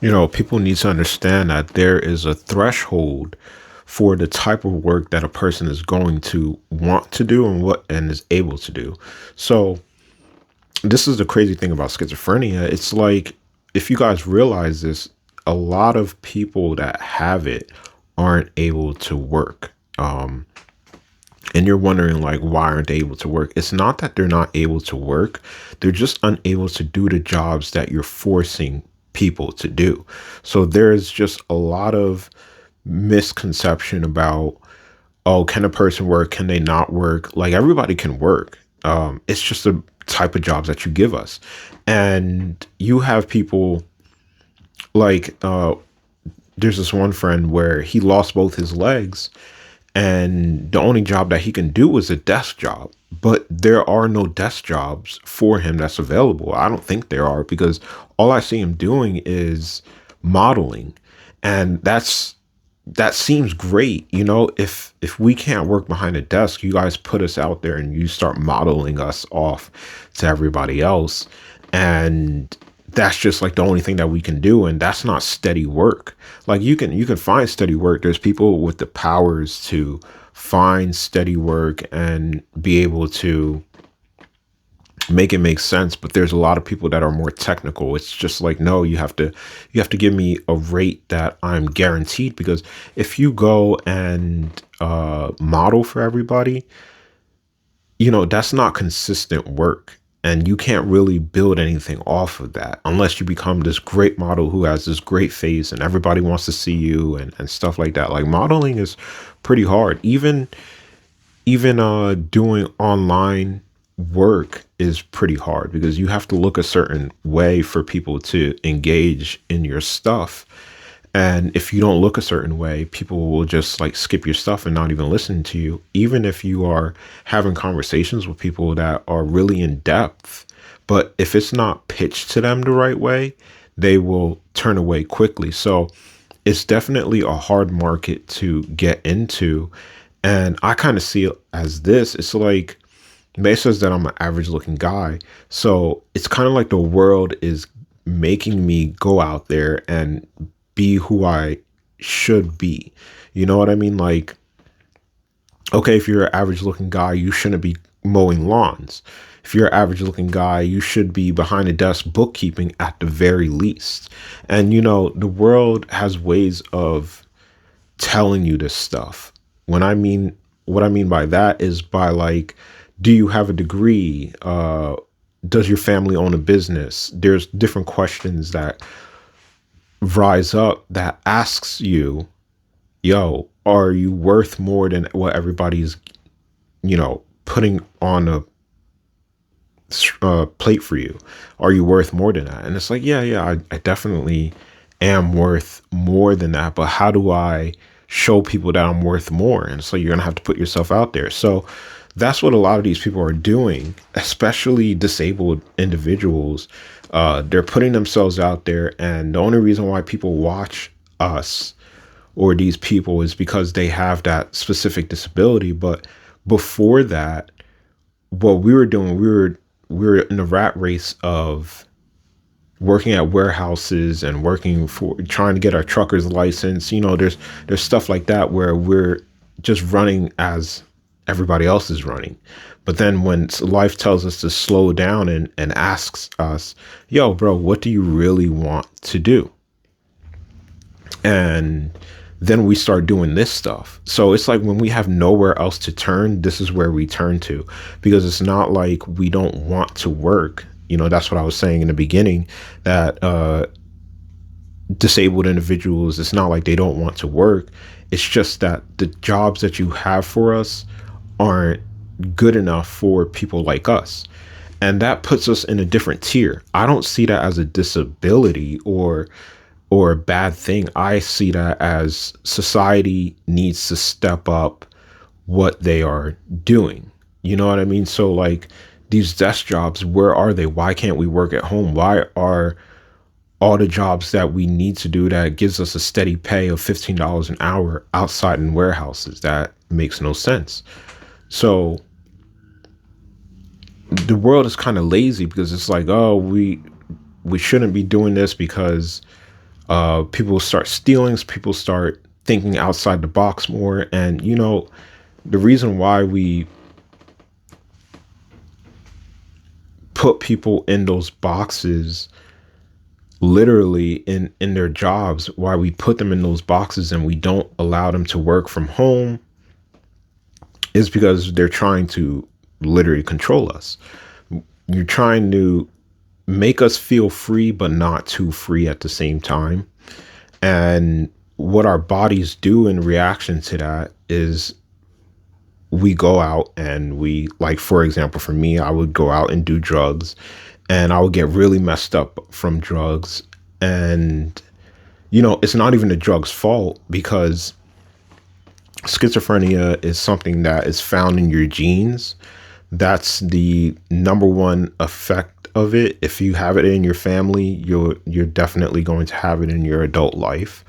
People need to understand that there is a threshold for the type of work that a person is going to want to do and is able to do. So, this is the crazy thing about schizophrenia. It's like, if you guys realize this, a lot of people that have it aren't able to work. And you're wondering, like, why aren't they able to work? It's not that they're not able to work, they're just unable to do the jobs that you're forcing people to do. So there's just a lot of misconception about, oh, can a person work? Can they not work? Like, everybody can work. It's just the type of jobs that you give us. And you have people like, there's this one friend where he lost both his legs, and the only job that he can do was a desk job. But there are no desk jobs for him that's available. I don't think there are, because all I see him doing is modeling. And that seems great. If we can't work behind a desk, you guys put us out there and you start modeling us off to everybody else. And that's just like the only thing that we can do, and that's not steady work. Like, you can find steady work. There's people with the powers to find steady work and be able to make it make sense, but there's a lot of people that are more technical. It's just like, no, you have to give me a rate that I'm guaranteed, because if you go and model for everybody, that's not consistent work. And you can't really build anything off of that unless you become this great model who has this great face and everybody wants to see you, and stuff like that. Like, modeling is pretty hard. Even doing online work is pretty hard, because you have to look a certain way for people to engage in your stuff. And if you don't look a certain way, people will just like skip your stuff and not even listen to you, even if you are having conversations with people that are really in depth. But if it's not pitched to them the right way, they will turn away quickly. So it's definitely a hard market to get into. And I kind of see it as this. It's like, May says that I'm an average looking guy. So it's kind of like the world is making me go out there and be who I should be. You know what I mean? Like, okay, if you're an average looking guy, you shouldn't be mowing lawns. If you're an average looking guy, you should be behind a desk bookkeeping at the very least. And, the world has ways of telling you this stuff. When I mean, what I mean by that is by, like, do you have a degree? Does your family own a business? There's different questions that rise up that asks you, yo, are you worth more than what everybody's, putting on a plate for you? Are you worth more than that? And it's like, yeah, I definitely am worth more than that. But how do I show people that I'm worth more? And so you're going to have to put yourself out there. So that's what a lot of these people are doing, especially disabled individuals. They're putting themselves out there. And the only reason why people watch us or these people is because they have that specific disability. But before that, what we were doing, we were in the rat race of working at warehouses and working for trying to get our trucker's license. There's stuff like that where we're just running as everybody else is running. But then when life tells us to slow down and asks us, yo, bro, what do you really want to do? And then we start doing this stuff. So it's like, when we have nowhere else to turn, this is where we turn to, because it's not like we don't want to work. That's what I was saying in the beginning, that disabled individuals, it's not like they don't want to work. It's just that the jobs that you have for us aren't good enough for people like us. And that puts us in a different tier. I don't see that as a disability or a bad thing. I see that as society needs to step up what they are doing. You know what I mean? So, like, these desk jobs, where are they? Why can't we work at home? Why are all the jobs that we need to do that gives us a steady pay of $15 an hour outside in warehouses? That makes no sense. So the world is kind of lazy, because it's like, oh, we shouldn't be doing this because People start stealing, people start thinking outside the box more. And, the reason why we put people in those boxes, literally in their jobs, why we put them in those boxes and we don't allow them to work from home, is because they're trying to literally control us. You're trying to make us feel free, but not too free at the same time. And what our bodies do in reaction to that is we go out and we, like, for example, for me, I would go out and do drugs, and I would get really messed up from drugs. And, it's not even the drug's fault, because schizophrenia is something that is found in your genes. That's the number one effect of it. If you have it in your family, you're definitely going to have it in your adult life.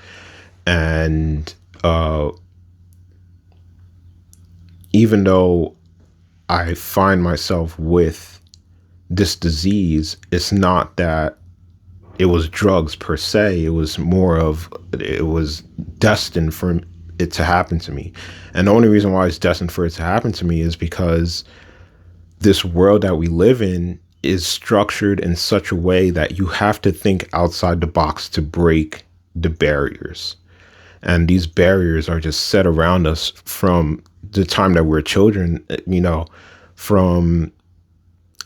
And even though I find myself with this disease, it's not that it was drugs per se. It was more of, it was destined for it to happen to me. And the only reason why it's destined for it to happen to me is because this world that we live in is structured in such a way that you have to think outside the box to break the barriers. And these barriers are just set around us from the time that we're children. From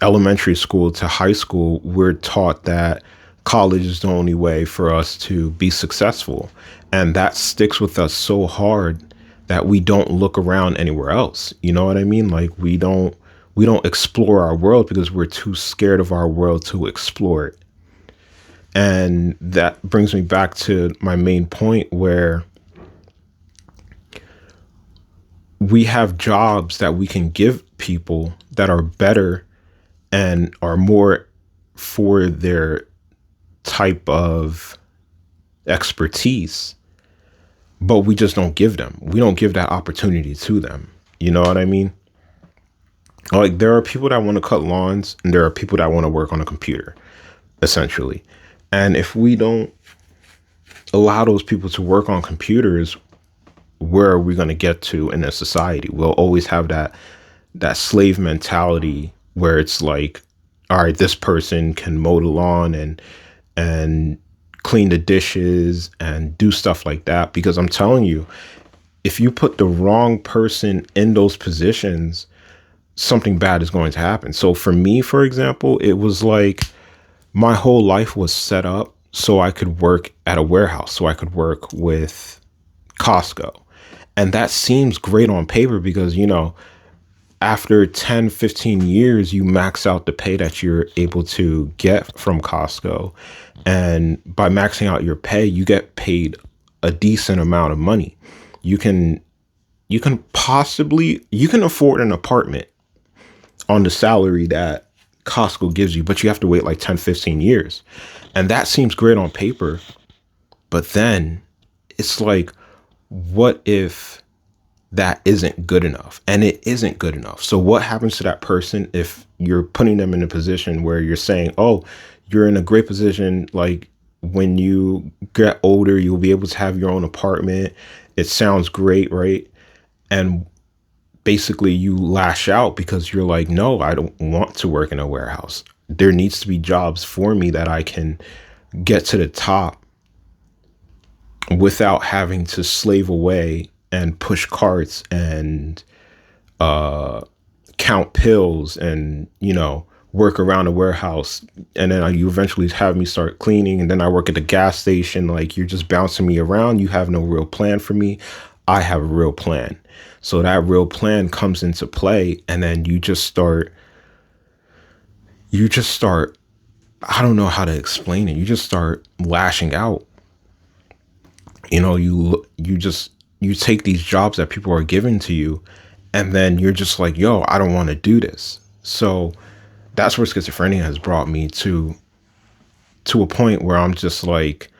elementary school to high school, we're taught that college is the only way for us to be successful. And that sticks with us so hard that we don't look around anywhere else. You know what I mean? Like, we don't explore our world because we're too scared of our world to explore it. And that brings me back to my main point, where we have jobs that we can give people that are better and are more for their type of expertise, but we just don't give them. We don't give that opportunity to them. You know what I mean? Like, there are people that want to cut lawns, and there are people that want to work on a computer, essentially. And if we don't allow those people to work on computers, where are we going to get to in a society? We'll always have that slave mentality where it's like, all right, this person can mow the lawn and clean the dishes and do stuff like that. Because I'm telling you, if you put the wrong person in those positions, something bad is going to happen. So for me, for example, it was like my whole life was set up so I could work at a warehouse, so I could work with Costco. And that seems great on paper because, after 10, 15 years, you max out the pay that you're able to get from Costco. And by maxing out your pay, you get paid a decent amount of money. You can afford an apartment on the salary that Costco gives you, but you have to wait like 10, 15 years. And that seems great on paper. But then it's like, what if that isn't good enough? And it isn't good enough. So what happens to that person if you're putting them in a position where you're saying, oh, you're in a great position, like when you get older, you'll be able to have your own apartment. It sounds great, right? And basically you lash out because you're like, no, I don't want to work in a warehouse. There needs to be jobs for me that I can get to the top without having to slave away and push carts and count pills and, work around a warehouse. And then you eventually have me start cleaning. And then I work at the gas station. Like, you're just bouncing me around. You have no real plan for me. I have a real plan. So that real plan comes into play. And then you just start, I don't know how to explain it. You just start lashing out. You take these jobs that people are giving to you, and then you're just like, yo, I don't want to do this. So that's where schizophrenia has brought me to a point where I'm just like,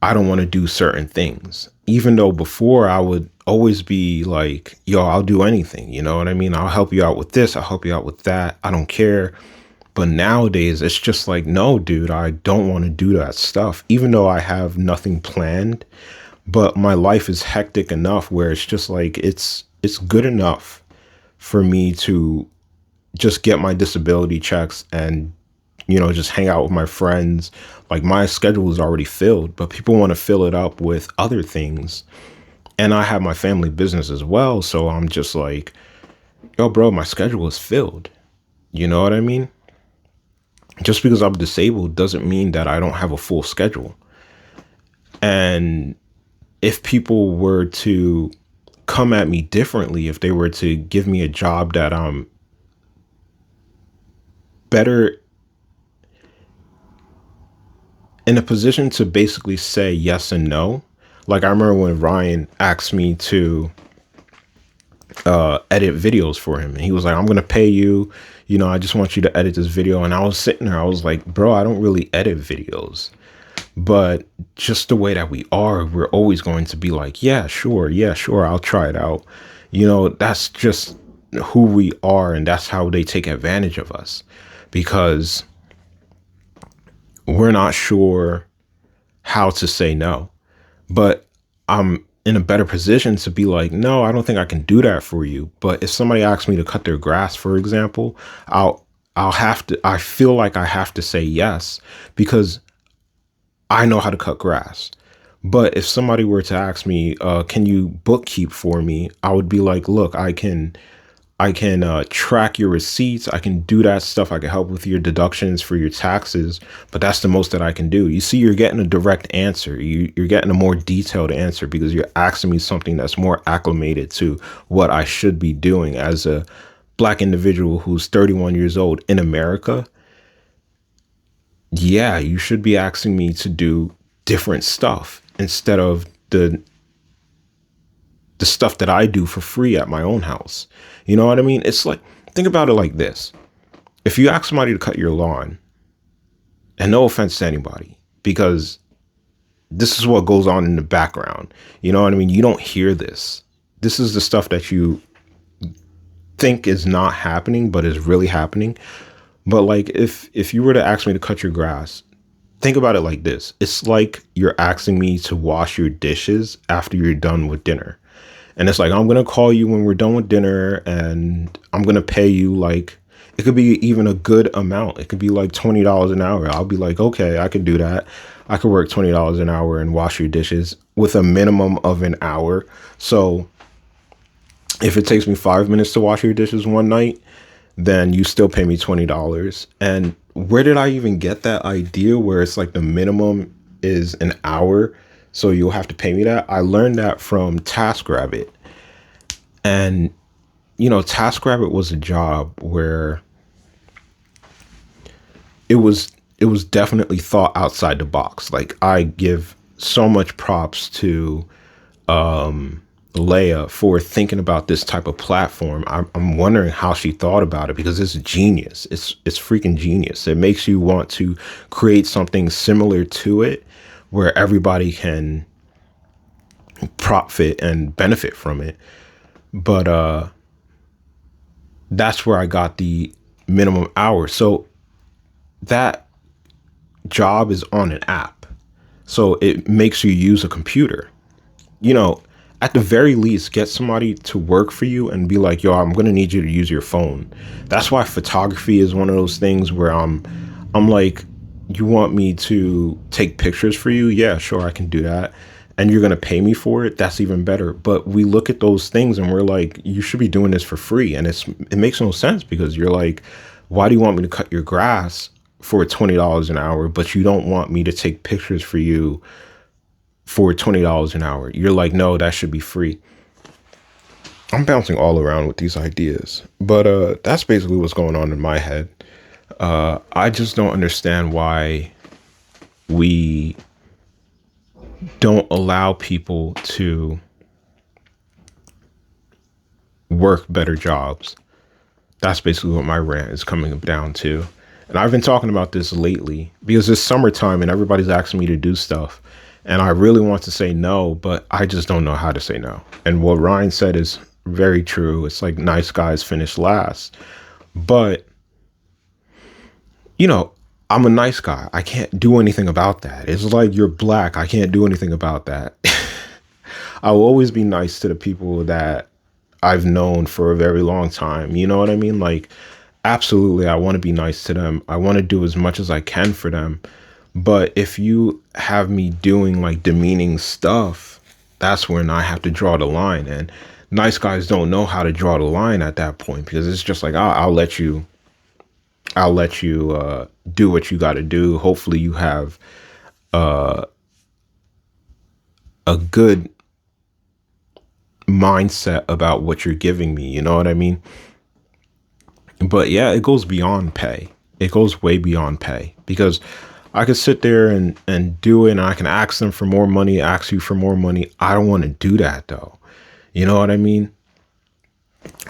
I don't want to do certain things. Even though before I would always be like, yo, I'll do anything. You know what I mean? I'll help you out with this. I'll help you out with that. I don't care. But nowadays, it's just like, no, dude, I don't want to do that stuff, even though I have nothing planned. But my life is hectic enough where it's just like, it's good enough for me to just get my disability checks and, just hang out with my friends. Like, my schedule is already filled, but people want to fill it up with other things. And I have my family business as well. So I'm just like, yo, bro, my schedule is filled. You know what I mean? Just because I'm disabled doesn't mean that I don't have a full schedule. And if people were to come at me differently, if they were to give me a job that I'm better in a position to basically say yes and no. Like, I remember when Ryan asked me to edit videos for him, and he was like, I'm gonna pay you, I just want you to edit this video. And I was sitting there, I was like, bro, I don't really edit videos. But just the way that we're always going to be like, yeah, sure, I'll try it out. That's just who we are, and that's how they take advantage of us, because we're not sure how to say no. But I'm in a better position to be like, no, I don't think I can do that for you. But if somebody asks me to cut their grass, for example, I feel like I have to say yes, because I know how to cut grass. But if somebody were to ask me, can you bookkeep for me? I would be like, look, I can track your receipts. I can do that stuff. I can help with your deductions for your taxes, but that's the most that I can do. You see, you're getting a direct answer. You're getting a more detailed answer because you're asking me something that's more acclimated to what I should be doing as a Black individual who's 31 years old in America. Yeah, you should be asking me to do different stuff instead of the stuff that I do for free at my own house. You know what I mean? It's like, think about it like this. If you ask somebody to cut your lawn, and no offense to anybody, because this is what goes on in the background. You know what I mean? You don't hear this. This is the stuff that you think is not happening, but is really happening. But like, if you were to ask me to cut your grass, think about it like this. It's like you're asking me to wash your dishes after you're done with dinner. And it's like, I'm going to call you when we're done with dinner, and I'm going to pay you, like, it could be even a good amount. It could be like $20 an hour. I'll be like, okay, I could do that. I could work $20 an hour and wash your dishes with a minimum of an hour. So if it takes me 5 minutes to wash your dishes one night, then you still pay me $20. And where did I even get that idea where it's like the minimum is an hour, so you'll have to pay me that? I learned that from TaskRabbit. And, TaskRabbit was a job where it was definitely thought outside the box. Like, I give so much props to Leia for thinking about this type of platform. I'm wondering how she thought about it, because it's genius. It's freaking genius. It makes you want to create something similar to it where everybody can profit and benefit from it. But that's where I got the minimum hours. So that job is on an app. So it makes you use a computer. You know, at the very least, get somebody to work for you and be like, yo, I'm going to need you to use your phone. That's why photography is one of those things where I'm like, you want me to take pictures for you? Yeah, sure, I can do that. And you're going to pay me for it? That's even better. But we look at those things and we're like, you should be doing this for free. And it makes no sense, because you're like, why do you want me to cut your grass for $20 an hour, but you don't want me to take pictures for you for $20 an hour? You're like, no, that should be free. I'm bouncing all around with these ideas, but that's basically what's going on in my head. I just don't understand why we don't allow people to work better jobs. That's basically what my rant is coming down to. And I've been talking about this lately because it's summertime and everybody's asking me to do stuff. And I really want to say no, but I just don't know how to say no. And what Ryan said is very true. It's like nice guys finish last. But you know, I'm a nice guy. I can't do anything about that. It's like you're black. I can't do anything about that. I will always be nice to the people that I've known for a very long time. You know what I mean? Like, absolutely, I want to be nice to them. I want to do as much as I can for them. But if you have me doing like demeaning stuff, that's when I have to draw the line. And nice guys don't know how to draw the line at that point, because it's just like, I'll let you do what you got to do. Hopefully you have a good mindset about what you're giving me. You know what I mean? But yeah, it goes beyond pay. It goes way beyond pay, because I could sit there and do it, and I can ask them for more money, ask you for more money. I don't want to do that though. You know what I mean?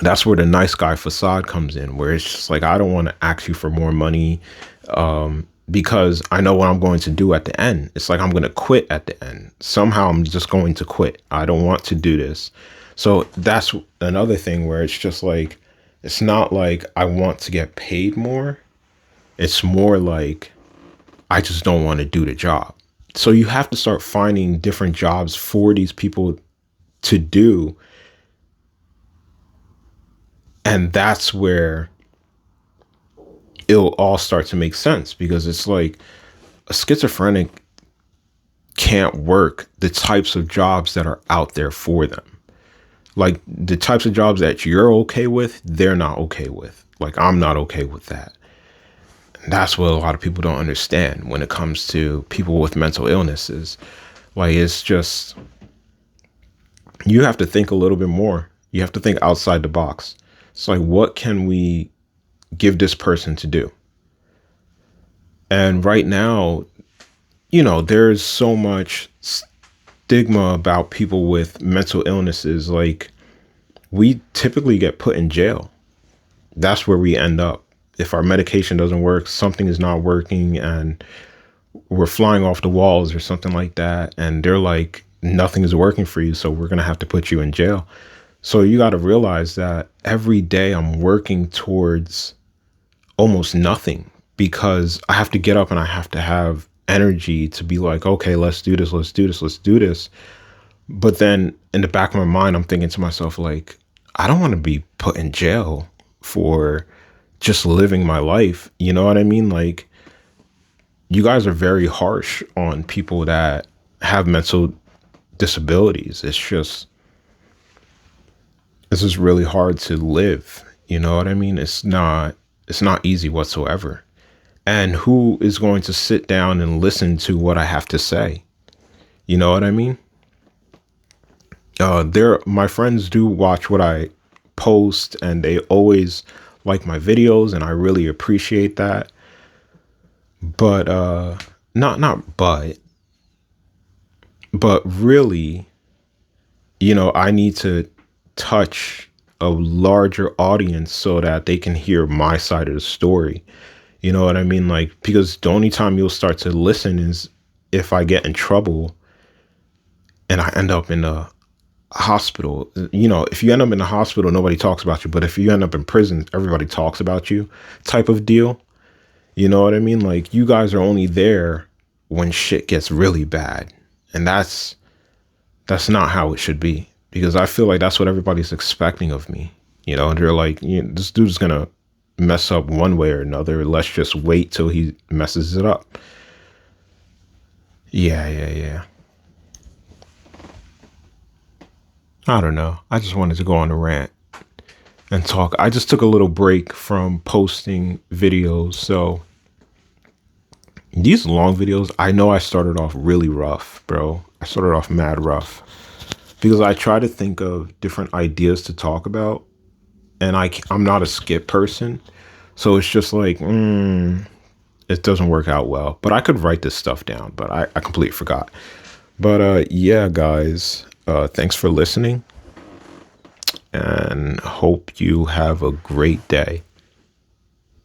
That's where the nice guy facade comes in, where it's just like, I don't want to ask you for more money, because I know what I'm going to do at the end. It's like, I'm going to quit at the end. Somehow I'm just going to quit. I don't want to do this. So that's another thing where it's just like, it's not like I want to get paid more. It's more like, I just don't want to do the job. So you have to start finding different jobs for these people to do. And that's where it'll all start to make sense, because it's like, a schizophrenic can't work the types of jobs that are out there for them. Like, the types of jobs that you're okay with, they're not okay with. Like, I'm not okay with that. And that's what a lot of people don't understand when it comes to people with mental illnesses. Like, it's just, you have to think a little bit more. You have to think outside the box. It's like, what can we give this person to do? And right now, there's so much stigma about people with mental illnesses. Like, we typically get put in jail. That's where we end up. If our medication doesn't work, something is not working, and we're flying off the walls or something like that, and they're like, nothing is working for you, so we're going to have to put you in jail. So you got to realize that every day I'm working towards almost nothing, because I have to get up and I have to have energy to be like, okay, let's do this, let's do this, let's do this. But then in the back of my mind, I'm thinking to myself, like, I don't want to be put in jail for just living my life. You know what I mean? Like, you guys are very harsh on people that have mental disabilities. It's just really hard to live. You know what I mean? It's not easy whatsoever. And who is going to sit down and listen to what I have to say? You know what I mean? My friends do watch what I post, and they always like my videos, and I really appreciate that. But but really, I need to touch a larger audience so that they can hear my side of the story. You know what I mean? Like, because the only time you'll start to listen is if I get in trouble and I end up in a hospital. If you end up in the hospital, nobody talks about you. But if you end up in prison, everybody talks about you, type of deal. You know what I mean? Like, you guys are only there when shit gets really bad. And that's not how it should be, because I feel like that's what everybody's expecting of me. They're like, this dude's going to mess up one way or another. Let's just wait till he messes it up. Yeah. I don't know. I just wanted to go on a rant and talk. I just took a little break from posting videos. So these long videos, I know I started off really rough, bro. I started off mad rough, because I try to think of different ideas to talk about, and I'm not a skip person. So it's just like, it doesn't work out well. But I could write this stuff down, but I completely forgot. But yeah, guys, thanks for listening, and hope you have a great day.